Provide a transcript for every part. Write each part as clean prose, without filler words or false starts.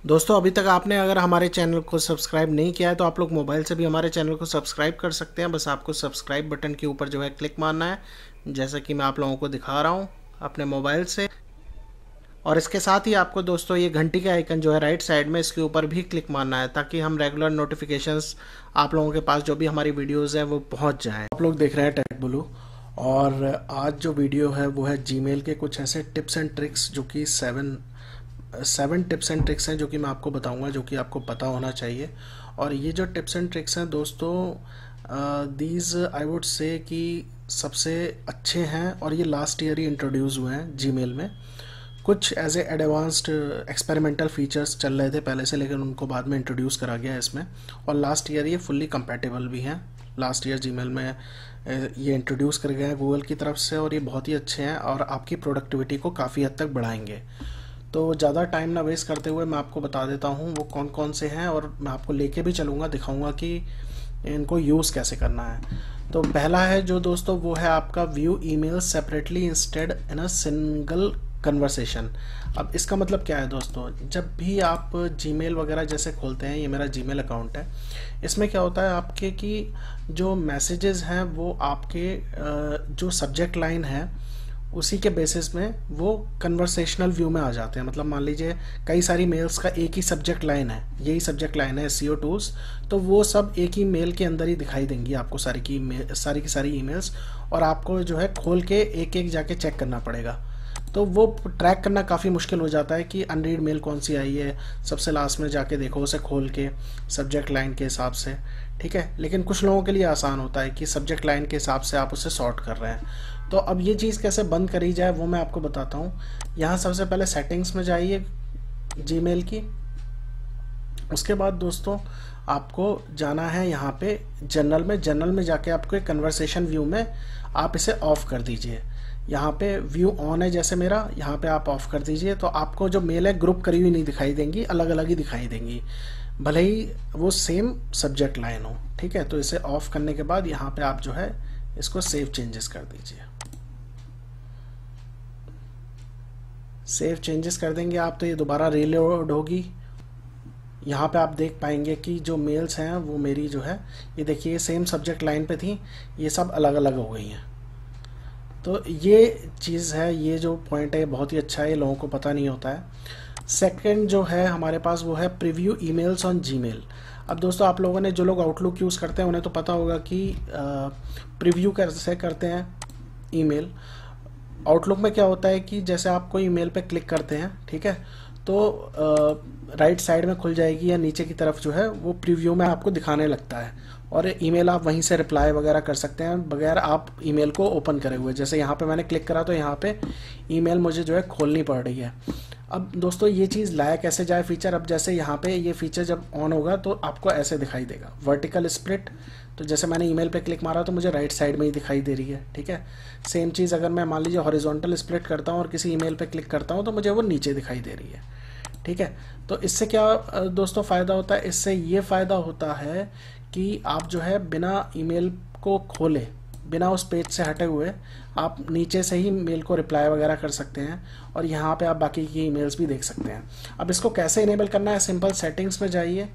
दोस्तों अभी तक आपने अगर हमारे चैनल को सब्सक्राइब नहीं किया है तो आप लोग मोबाइल से भी हमारे चैनल को सब्सक्राइब कर सकते हैं। बस आपको सब्सक्राइब बटन के ऊपर जो है क्लिक मारना है, जैसा कि मैं आप लोगों को दिखा रहा हूं अपने मोबाइल से। और इसके साथ ही आपको दोस्तों ये घंटी का आइकन जो है राइट साइड में, इसके ऊपर भी क्लिक मारना है ताकि हम रेगुलर नोटिफिकेशंस आप लोगों के पास जो भी हमारी वीडियोज़ हैं वो पहुँच जाएँ। आप लोग देख रहे हैं टेक ब्लू, और आज जो वीडियो है वो है जीमेल के कुछ ऐसे टिप्स एंड ट्रिक्स, जो कि सेवन टिप्स एंड ट्रिक्स हैं जो कि मैं आपको बताऊंगा, जो कि आपको पता होना चाहिए। और ये जो टिप्स एंड ट्रिक्स हैं दोस्तों, दीज आई वुड से कि सबसे अच्छे हैं, और ये लास्ट ईयर ही इंट्रोड्यूस हुए हैं जीमेल में। कुछ as a advanced experimental features चल रहे थे पहले से, लेकिन उनको बाद में इंट्रोड्यूस करा गया है इसमें, और लास्ट ईयर ये फुल्ली कंपैटिबल भी हैं। लास्ट ईयर जीमेल में ये इंट्रोड्यूस कर गए हैं गूगल की तरफ से, और ये बहुत ही अच्छे हैं और आपकी प्रोडक्टिविटी को काफ़ी हद तक बढ़ाएंगे। तो ज़्यादा टाइम ना वेस्ट करते हुए मैं आपको बता देता हूँ वो कौन कौन से हैं, और मैं आपको लेके भी चलूँगा, दिखाऊँगा कि इनको यूज़ कैसे करना है। तो पहला है जो दोस्तों, वो है आपका view email separately instead in a single conversation. अब इसका मतलब क्या है दोस्तों, जब भी आप जीमेल वगैरह जैसे खोलते हैं, ये मेरा जीमेल अकाउंट है, इसमें क्या होता है आपके कि जो मैसेजेस हैं वो आपके जो सब्जेक्ट लाइन है उसी के बेसिस में वो कन्वर्सेशनल व्यू में आ जाते हैं। मतलब मान लीजिए कई सारी मेल्स का एक ही सब्जेक्ट लाइन है, यही सब्जेक्ट लाइन है SEO टूल्स, तो वो सब एक ही मेल के अंदर ही दिखाई देंगी आपको सारी की सारी ईमेल्स, और आपको जो है खोल के एक एक जाके चेक करना पड़ेगा। तो वो ट्रैक करना काफ़ी मुश्किल हो जाता है कि अनरीड मेल कौन सी आई है, सबसे लास्ट में जाके देखो उसे खोल के सब्जेक्ट लाइन के हिसाब से, ठीक है। लेकिन कुछ लोगों के लिए आसान होता है कि सब्जेक्ट लाइन के हिसाब से आप उसे सॉर्ट कर रहे हैं। तो अब ये चीज़ कैसे बंद करी जाए वो मैं आपको बताता हूँ। यहाँ सबसे पहले सेटिंग्स में जाइए जीमेल की। उसके बाद दोस्तों आपको जाना है यहाँ पे जनरल में जाके आपको एक कन्वर्सेशन व्यू में आप इसे ऑफ कर दीजिए। यहाँ पे व्यू ऑन है जैसे मेरा, यहाँ पे आप ऑफ कर दीजिए, तो आपको जो मेल है ग्रुप करी हुई नहीं दिखाई देंगी, अलग अलग ही दिखाई देंगी, भले ही वो सेम सब्जेक्ट लाइन हो, ठीक है। तो इसे ऑफ करने के बाद यहाँ पे आप जो है इसको सेव चेंजेस कर दीजिए। सेव चेंजेस कर देंगे आप तो ये दोबारा रीलोड होगी। यहाँ पे आप देख पाएंगे कि जो मेल्स हैं वो मेरी जो है, ये देखिए सेम सब्जेक्ट लाइन पे थी, ये सब अलग अलग हो गई हैं। तो ये चीज़ है, ये जो पॉइंट है बहुत ही अच्छा है, ये लोगों को पता नहीं होता है। सेकंड जो है हमारे पास वो है प्रीव्यू ईमेल्स ऑन जीमेल। अब दोस्तों आप लोगों ने, जो लोग आउटलुक यूज़ करते हैं उन्हें तो पता होगा कि प्रीव्यू कैसे करते हैं ईमेल। आउटलुक में क्या होता है कि जैसे आप कोई ईमेल पे क्लिक करते हैं, ठीक है, तो राइट साइड में खुल जाएगी या नीचे की तरफ जो है वो प्रीव्यू में आपको दिखाने लगता है, और ईमेल आप वहीं से रिप्लाई वगैरह कर सकते हैं बगैर आप ईमेल को ओपन करे हुए। जैसे यहाँ पे मैंने क्लिक करा तो यहाँ पे ईमेल मुझे जो है खोलनी पड़ रही है। अब दोस्तों ये चीज़ लाया कैसे जाए फीचर, अब जैसे यहाँ पे ये फीचर जब ऑन होगा तो आपको ऐसे दिखाई देगा वर्टिकल स्प्लिट। तो जैसे मैंने ईमेल पे क्लिक मारा तो मुझे राइट साइड में ही दिखाई दे रही है, ठीक है। सेम चीज़ अगर मैं मान लीजिए हॉरिजॉन्टल स्प्लिट करता हूँ और किसी ईमेल पे क्लिक करता हूँ तो मुझे वो नीचे दिखाई दे रही है, ठीक है। तो इससे क्या दोस्तों फ़ायदा होता है, इससे ये फ़ायदा होता है कि आप जो है बिना ईमेल को खोले, बिना उस पेज से हटे हुए आप नीचे से ही मेल को रिप्लाई वगैरह कर सकते हैं, और यहाँ पे आप बाकी की ईमेल्स भी देख सकते हैं। अब इसको कैसे इनेबल करना है, सिंपल सेटिंग्स में जाइए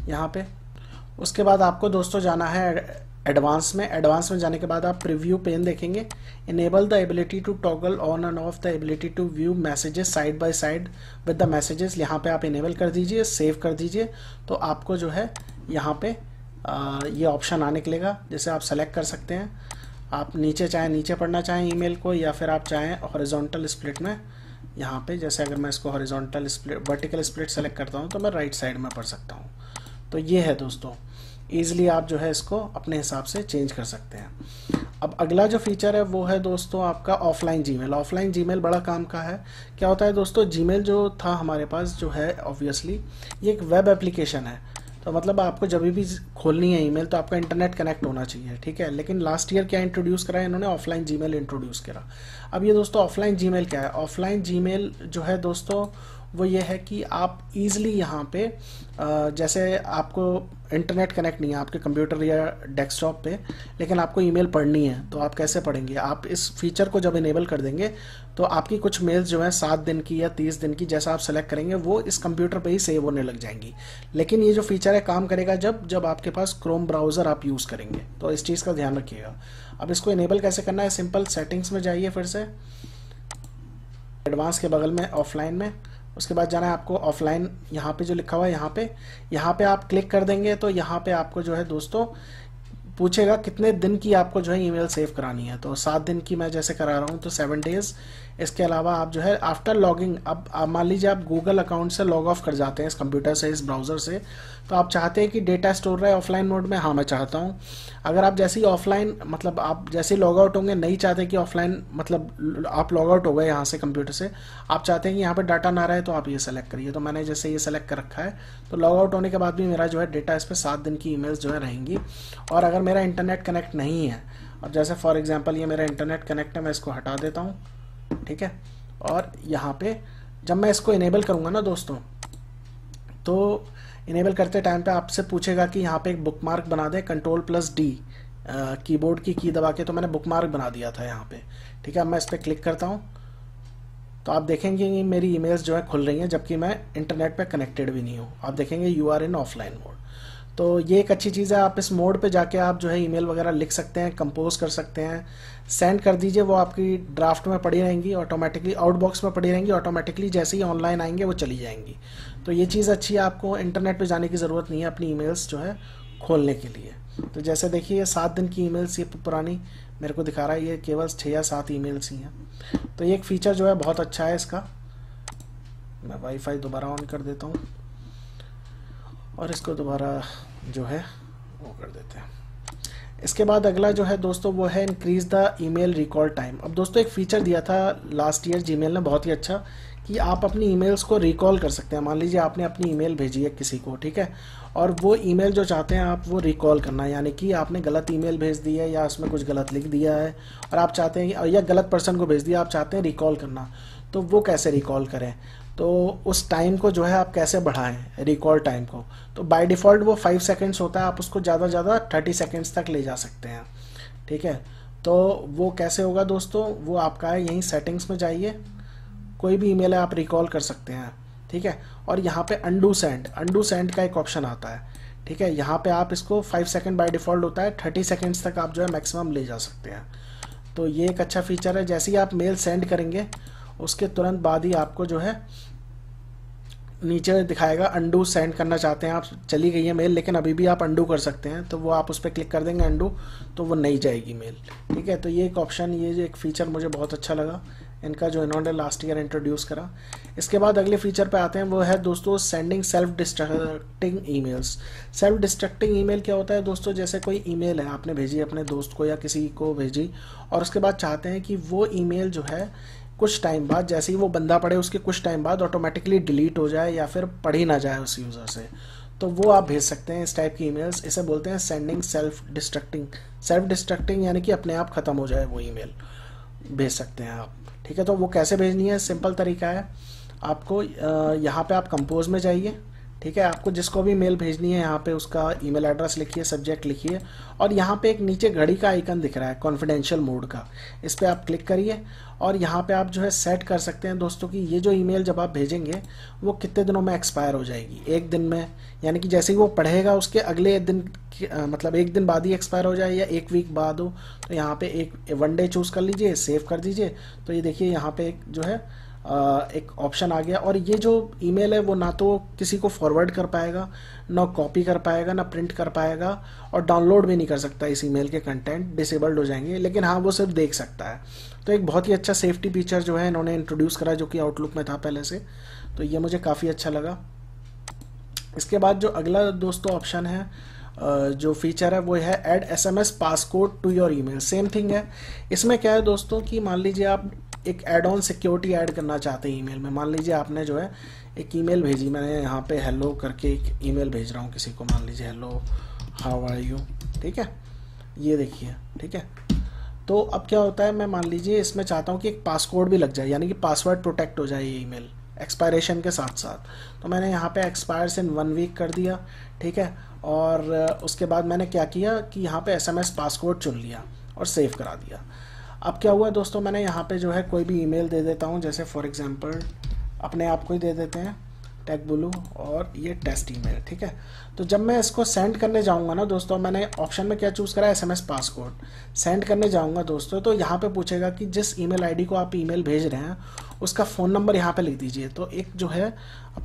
यहाँ पे। उसके बाद आपको दोस्तों जाना है एडवांस में। एडवांस में जाने के बाद आप प्रीव्यू पेन देखेंगे। Enable the ability to toggle on and off the ability to view messages side by side with the messages, यहाँ पे आप इनेबल कर दीजिए, सेव कर दीजिए। तो आपको जो है यहाँ पे ये ऑप्शन आने निकलेगा, जैसे आप सेलेक्ट कर सकते हैं। आप नीचे चाहें नीचे पढ़ना चाहें ईमेल को, या फिर आप चाहें हॉरिजॉन्टल स्प्लिट में, यहाँ पे जैसे अगर मैं इसको horizontal split vertical split select करता हूँ तो मैं राइट साइड में पढ़ सकता हूँ। तो ये है दोस्तों, ईजिली आप जो है इसको अपने हिसाब से चेंज कर सकते हैं। अब अगला जो फीचर है वो है दोस्तों आपका ऑफलाइन जीमेल। ऑफलाइन जीमेल बड़ा काम का है। क्या होता है दोस्तों, जीमेल जो था हमारे पास जो है ऑब्वियसली ये एक वेब एप्लीकेशन है, तो मतलब आपको जब भी खोलनी है ईमेल तो आपका इंटरनेट कनेक्ट होना चाहिए, ठीक है। लेकिन लास्ट ईयर क्या इंट्रोड्यूस करा है इन्होंने, ऑफलाइन जीमेल इंट्रोड्यूस करा। अब ये दोस्तों ऑफलाइन जीमेल क्या है, ऑफलाइन जीमेल जो है दोस्तों वो ये है कि आप ईज़िली यहाँ पे जैसे आपको इंटरनेट कनेक्ट नहीं है आपके कंप्यूटर या डेस्कटॉप पे, लेकिन आपको ईमेल पढ़नी है, तो आप कैसे पढ़ेंगे? आप इस फीचर को जब इनेबल कर देंगे तो आपकी कुछ मेल्स जो है 7 दिन की या 30 दिन की, जैसा आप सेलेक्ट करेंगे वो इस कंप्यूटर पे ही सेव होने लग जाएंगी। लेकिन ये जो फीचर है काम करेगा जब जब आपके पास क्रोम ब्राउज़र आप यूज़ करेंगे, तो इस चीज़ का ध्यान रखिएगा। अब इसको इनेबल कैसे करना है? सिंपल सेटिंग्स में जाइए, फिर से एडवांस के बगल में ऑफलाइन में, उसके बाद जाना है आपको ऑफलाइन, यहाँ पे जो लिखा हुआ है यहाँ पे आप क्लिक कर देंगे तो यहाँ पे आपको जो है दोस्तों पूछेगा कितने दिन की आपको जो है ईमेल सेव करानी है। तो 7 दिन की मैं जैसे करा रहा हूँ तो 7 डेज। इसके अलावा आप जो है आफ्टर लॉगिंग, अब मान लीजिए आप गूगल अकाउंट से लॉग ऑफ कर जाते हैं इस कंप्यूटर से, इस ब्राउज़र से, तो आप चाहते हैं कि डेटा स्टोर रहे ऑफलाइन मोड में? हाँ मैं चाहता हूँ। अगर आप जैसे ही ऑफलाइन मतलब आप जैसे ही लॉग आउट होंगे, नहीं चाहते कि ऑफलाइन मतलब आप लॉग आउट हो गए यहाँ से कंप्यूटर से, आप चाहते हैं कि यहाँ पर डाटा ना रहे, तो आप ये सेलेक्ट करिए। तो मैंने जैसे ये सेलेक्ट कर रखा है, तो लॉग आउट होने के बाद भी मेरा जो है डेटा इस पर 7 दिन की ईमेल्स जो है रहेंगी। और अगर मेरा इंटरनेट कनेक्ट नहीं है, अब जैसे फॉर एग्जांपल ये मेरा इंटरनेट कनेक्ट है, मैं इसको हटा देता हूँ, ठीक है। और यहाँ पे जब मैं इसको इनेबल करूँगा ना दोस्तों, तो इनेबल करते टाइम पे आपसे पूछेगा कि यहाँ पे एक बुकमार्क बना दे, Ctrl+D कीबोर्ड की की दबा के, तो मैंने बुकमार्क बना दिया था यहाँ पे, ठीक है। अब मैं इस पर क्लिक करता हूँ तो आप देखेंगे कि मेरी ईमेल्स जो है खुल रही हैं, जबकि मैं इंटरनेट पे कनेक्टेड भी नहीं हूँ। आप देखेंगे you are in offline mode. तो ये एक अच्छी चीज़ है, आप इस मोड पे जाके आप जो है ईमेल वगैरह लिख सकते हैं, कंपोज कर सकते हैं, सेंड कर दीजिए, वो आपकी ड्राफ्ट में पड़ी रहेंगी ऑटोमेटिकली, आउटबॉक्स में पड़ी रहेंगी ऑटोमेटिकली, जैसे ही ऑनलाइन आएंगे वो चली जाएंगी। तो ये चीज़ अच्छी है, आपको इंटरनेट पे जाने की ज़रूरत नहीं है अपनी ईमेल्स जो है खोलने के लिए। तो जैसे देखिए ये 7 दिन की ईमेल्स ये पुरानी मेरे को दिखा रहा है, ये केवल 6 या 7 ईमेल्स ही हैं। तो ये एक फ़ीचर जो है बहुत अच्छा है इसका। मैं वाईफाई दोबारा ऑन कर देता हूँ और इसको दोबारा जो है वो कर देते हैं। इसके बाद अगला जो है दोस्तों वो है increase the email recall time. अब दोस्तों एक फीचर दिया था लास्ट ईयर जीमेल ने बहुत ही अच्छा, कि आप अपनी ईमेल्स को रिकॉल कर सकते हैं। मान लीजिए आपने अपनी ईमेल भेजी है किसी को, ठीक है, और वो ईमेल जो चाहते हैं आप वो रिकॉल करना, यानी कि आपने गलत ईमेल भेज दी है या उसमें कुछ गलत लिख दिया है और आप चाहते हैं, या गलत पर्सन को भेज दिया, आप चाहते हैं रिकॉल करना, तो वो कैसे रिकॉल करें? तो उस टाइम को जो है आप कैसे बढ़ाएं रिकॉल टाइम को? तो बाय डिफ़ॉल्ट वो 5 सेकेंड्स होता है, आप उसको ज़्यादा ज़्यादा 30 सेकेंड्स तक ले जा सकते हैं, ठीक है। तो वो कैसे होगा दोस्तों? वो आपका है, यहीं सेटिंग्स में जाइए, कोई भी ईमेल है आप रिकॉल कर सकते हैं, ठीक है। और यहाँ पे अंडू सेंड का एक ऑप्शन आता है, ठीक है। यहाँ पे आप इसको 5 सेकेंड बाय डिफ़ॉल्ट होता है, 30 सेकेंड्स तक आप जो है मैक्सिमम ले जा सकते हैं। तो ये एक अच्छा फीचर है। जैसे ही आप मेल सेंड करेंगे उसके तुरंत बाद ही आपको जो है नीचे दिखाएगा अंडू सेंड करना चाहते हैं आप, चली गई है मेल लेकिन अभी भी आप अंडू कर सकते हैं, तो वो आप उस पर क्लिक कर देंगे अंडू, तो वो नहीं जाएगी मेल, ठीक है। तो ये एक ऑप्शन, ये जो एक फ़ीचर मुझे बहुत अच्छा लगा इनका, जो इन्होंने लास्ट ईयर इंट्रोड्यूस करा। इसके बाद अगले फीचर पे आते हैं, वो है दोस्तों sending self distracting emails. Self distracting email क्या होता है दोस्तों? जैसे कोई ईमेल है आपने भेजी अपने दोस्त को या किसी को भेजी, और उसके बाद चाहते हैं कि वो ईमेल जो है कुछ टाइम बाद, जैसे ही वो बंदा पढ़े उसके कुछ टाइम बाद ऑटोमेटिकली डिलीट हो जाए या फिर पढ़ी ना जाए उस यूज़र से, तो वो आप भेज सकते हैं इस टाइप की ईमेल्स। इसे बोलते हैं सेंडिंग सेल्फ डिस्ट्रक्टिंग, यानी कि अपने आप ख़त्म हो जाए वो ईमेल, भेज सकते हैं आप, ठीक है। तो वो कैसे भेजनी है? सिंपल तरीका है, आपको यहाँ पे आप कंपोज में जाइए, ठीक है। आपको जिसको भी मेल भेजनी है यहाँ पे उसका ईमेल एड्रेस लिखिए, सब्जेक्ट लिखिए, और यहाँ पे एक नीचे घड़ी का आइकन दिख रहा है कॉन्फिडेंशियल मोड का, इस पर आप क्लिक करिए और यहाँ पे आप जो है सेट कर सकते हैं दोस्तों कि ये जो ईमेल जब आप भेजेंगे वो कितने दिनों में एक्सपायर हो जाएगी। 1 दिन में, यानी कि जैसे ही वो पढ़ेगा उसके अगले दिन मतलब 1 दिन बाद ही एक्सपायर हो जाए, या 1 वीक बाद हो, तो यहाँ पे एक 1 डे चूज़ कर लीजिए, सेव कर दीजिए। तो ये देखिए यहाँ पे एक जो है एक ऑप्शन आ गया, और ये जो ईमेल है वो ना तो किसी को फॉरवर्ड कर पाएगा, ना कॉपी कर पाएगा, ना प्रिंट कर पाएगा, और डाउनलोड भी नहीं कर सकता। इस ईमेल के कंटेंट डिसेबल्ड हो जाएंगे, लेकिन हाँ वो सिर्फ देख सकता है। तो एक बहुत ही अच्छा सेफ्टी फीचर जो है इन्होंने इंट्रोड्यूस करा, जो कि आउटलुक में था पहले से, तो ये मुझे काफ़ी अच्छा लगा। इसके बाद जो अगला दोस्तों ऑप्शन है, जो फीचर है वो है add SMS passcode to your email. Same thing है। इसमें क्या है दोस्तों कि मान लीजिए आप एक एड ऑन सिक्योरिटी ऐड करना चाहते हैं ईमेल में। मान लीजिए आपने जो है एक ईमेल भेजी, मैंने यहाँ पे हेलो करके एक ईमेल भेज रहा हूँ किसी को, मान लीजिए हेलो हाउ आर यू, ठीक है, ये देखिए, ठीक है। तो अब क्या होता है, मैं मान लीजिए इसमें चाहता हूँ कि एक पासकोड भी लग जाए, यानी कि पासवर्ड प्रोटेक्ट हो जाए ये ईमेल एक्सपायरेशन के साथ साथ। तो मैंने यहाँ पे एक्सपायर्स इन 1 वीक कर दिया, ठीक है। और उसके बाद मैंने क्या किया कि यहाँ पे SMS पासवर्ड चुन लिया और सेव करा दिया। अब क्या हुआ दोस्तों, मैंने यहाँ पे जो है कोई भी ईमेल दे देता हूँ, जैसे फॉर एग्जांपल अपने आप को ही दे देते हैं टेक ब्लू और ये टेस्ट ईमेल, ठीक है। तो जब मैं इसको सेंड करने जाऊंगा ना दोस्तों, मैंने ऑप्शन में क्या चूज़ करा है, SMS पासवर्ड। सेंड करने जाऊंगा दोस्तों तो यहाँ पे पूछेगा कि जिस ईमेल आईडी को आप ईमेल भेज रहे हैं उसका फ़ोन नंबर यहाँ पे लिख दीजिए। तो एक जो है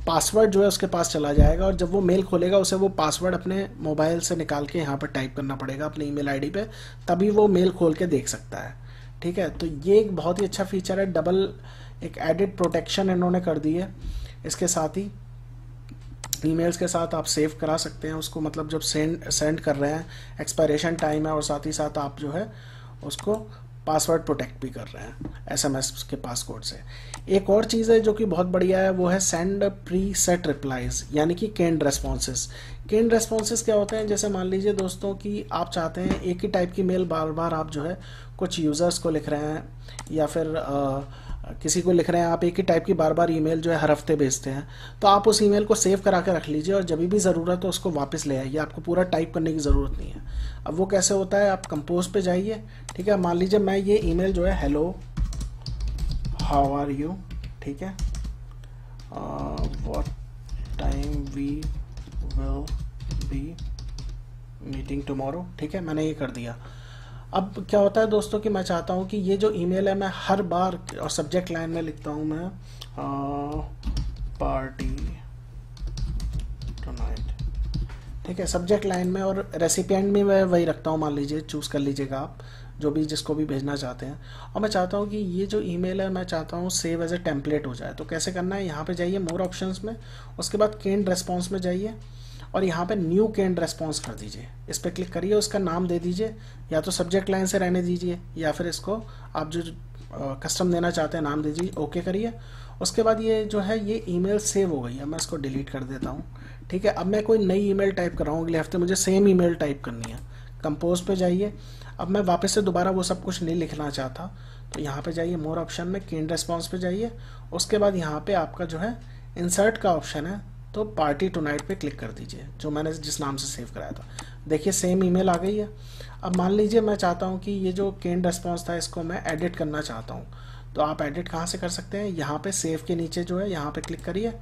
पासवर्ड जो है उसके पास चला जाएगा और जब वो मेल खोलेगा उसे वो पासवर्ड अपने मोबाइल से निकाल के यहाँ पर टाइप करना पड़ेगा अपने ईमेल आईडी पे, तभी वो मेल खोल के देख सकता है, ठीक है। तो ये एक बहुत ही अच्छा फीचर है, डबल एक एडिड प्रोटेक्शन इन्होंने कर दी है। इसके साथ ही ईमेल्स के साथ आप सेव करा सकते हैं उसको, मतलब जब सेंड कर रहे हैं, एक्सपायरेशन टाइम है और साथ ही साथ आप जो है उसको पासवर्ड प्रोटेक्ट भी कर रहे हैं SMS के पासवर्ड से। एक और चीज़ है जो कि बहुत बढ़िया है, वो है सेंड प्री सेट रिप्लाईज, यानी कि कैन्ड रेस्पॉन्सेस। कैन्ड रेस्पॉन्सेस क्या होते हैं, जैसे मान लीजिए दोस्तों कि आप चाहते हैं एक ही टाइप की मेल बार बार आप जो है कुछ यूज़र्स को लिख रहे हैं या फिर किसी को लिख रहे हैं, आप एक ही टाइप की बार बार ईमेल जो है हर हफ्ते भेजते हैं, तो आप उस ईमेल को सेव करा के रख लीजिए और जब भी ज़रूरत हो उसको वापस ले आइए, आपको पूरा टाइप करने की ज़रूरत नहीं है। अब वो कैसे होता है, आप कंपोज पे जाइए, ठीक है। मान लीजिए मैं ये ईमेल जो है हेलो हाउ आर यू, ठीक है, what time we will be meeting tomorrow, ठीक है, मैंने ये कर दिया। अब क्या होता है दोस्तों कि मैं चाहता हूँ कि ये जो ईमेल है मैं हर बार, और सब्जेक्ट लाइन में लिखता हूँ मैं पार्टी टुनाइट, ठीक है, सब्जेक्ट लाइन में, और रेसिपिएंट भी मैं वही रखता हूँ, मान लीजिए चूज़ कर लीजिएगा आप जो भी जिसको भी भेजना चाहते हैं। और मैं चाहता हूँ कि ये जो ईमेल है मैं चाहता हूँ सेव एज ए टेम्पलेट हो जाए। तो कैसे करना है, यहाँ पे जाइए मोर ऑप्शंस में, उसके बाद कैन्ड रेस्पॉन्स में जाइए और यहाँ पे न्यू कैन्ड रेस्पॉन्स कर दीजिए, इस पर क्लिक करिए, उसका नाम दे दीजिए, या तो सब्जेक्ट लाइन से रहने दीजिए या फिर इसको आप जो कस्टम देना चाहते हैं नाम दीजिए, ओके करिए। उसके बाद ये जो है ये ईमेल सेव हो गई है, मैं इसको डिलीट कर देता हूँ, ठीक है। अब मैं कोई नई ईमेल टाइप कर रहा हूँ, अगले हफ्ते मुझे सेम ईमेल टाइप करनी है, कंपोज पे जाइए। अब मैं वापस से दोबारा वो सब कुछ नहीं लिखना चाहता, तो यहाँ पे जाइए मोर ऑप्शन में, कैन्ड रेस्पॉन्स पे जाइए, उसके बाद यहाँ पे आपका जो है इंसर्ट का ऑप्शन है, तो पार्टी टुनाइट पे क्लिक कर दीजिए, जो मैंने जिस नाम से सेव कराया था। देखिए सेम ईमेल आ गई है। अब मान लीजिए मैं चाहता हूँ कि ये जो कैन्ड रेस्पॉन्स था इसको मैं एडिट करना चाहता हूँ, तो आप एडिट कहाँ से कर सकते हैं, यहाँ पे सेव के नीचे जो है यहाँ पे क्लिक करिए,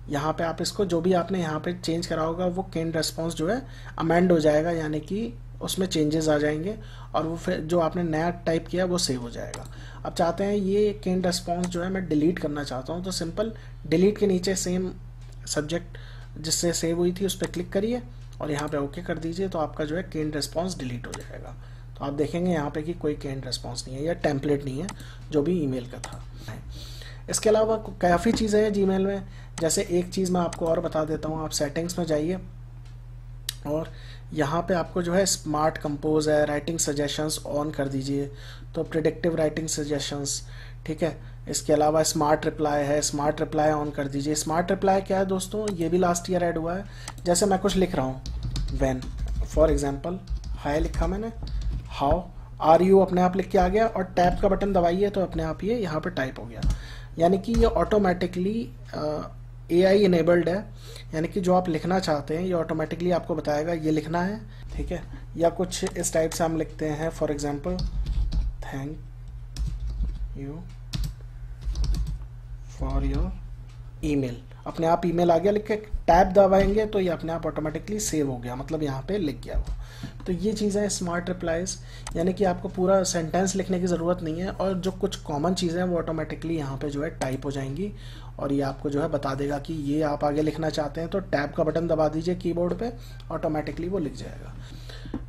यहाँ पे आप इसको जो भी आपने यहाँ पे चेंज करा होगा वो कैन्ड रेस्पॉन्स जो है अमेंड हो जाएगा, यानी कि उसमें चेंजेस आ जाएंगे और वो फिर जो आपने नया टाइप किया वो सेव हो जाएगा। अब चाहते हैं ये कैन्ड रेस्पॉन्स जो है मैं डिलीट करना चाहता हूँ, तो सिंपल डिलीट के नीचे सेम सब्जेक्ट जिससे सेव हुई थी उस पर क्लिक करिए और यहाँ पे ओके कर दीजिए, तो आपका जो है कैन्ड रेस्पॉन्स डिलीट हो जाएगा। तो आप देखेंगे यहाँ पे कि कोई कैन्ड रेस्पॉन्स नहीं है या टेम्पलेट नहीं है जो भी ईमेल का था। इसके अलावा काफ़ी चीज़ें हैं जीमेल में, जैसे एक चीज़ मैं आपको और बता देता हूँ, आप सेटिंग्स में जाइए और यहाँ पे आपको जो है स्मार्ट कंपोज है, राइटिंग सजेशंस ऑन कर दीजिए, तो प्रिडिक्टिव राइटिंग सजेशंस, ठीक है। इसके अलावा स्मार्ट रिप्लाई है, स्मार्ट रिप्लाई ऑन कर दीजिए। स्मार्ट रिप्लाई क्या है दोस्तों, ये भी लास्ट ईयर ऐड हुआ है। जैसे मैं कुछ लिख रहा हूँ, व्हेन फॉर एग्जांपल हाय लिखा मैंने, हाउ आर यू अपने आप लिख के आ गया और टैब का बटन दबाइए तो अपने आप ये यहाँ पे टाइप हो गया, यानी कि ये ऑटोमेटिकली AI इनेबल्ड है, यानी कि जो आप लिखना चाहते हैं ये ऑटोमेटिकली आपको बताएगा ये लिखना है, ठीक है। या कुछ इस टाइप से हम लिखते हैं, for example thank you for your email, अपने आप ईमेल आ गया लिख के, टैब दबाएंगे तो ये अपने आप ऑटोमेटिकली सेव हो गया, मतलब यहाँ पे लिख गया वो। तो ये चीज़ है स्मार्ट रिप्लाईज, यानी कि आपको पूरा सेंटेंस लिखने की ज़रूरत नहीं है और जो कुछ कॉमन चीज़ें हैं वो ऑटोमेटिकली यहाँ पे जो है टाइप हो जाएंगी और ये आपको जो है बता देगा कि ये आप आगे लिखना चाहते हैं, तो टैब का बटन दबा दीजिए कीबोर्ड पे, ऑटोमेटिकली वो लिख जाएगा।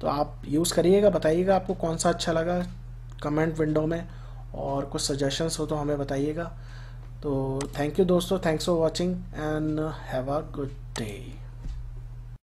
तो आप यूज़ करिएगा, बताइएगा आपको कौन सा अच्छा लगा कमेंट विंडो में, और कुछ सजेशंस हो तो हमें बताइएगा। तो थैंक यू दोस्तों, thanks for watching and have a good day.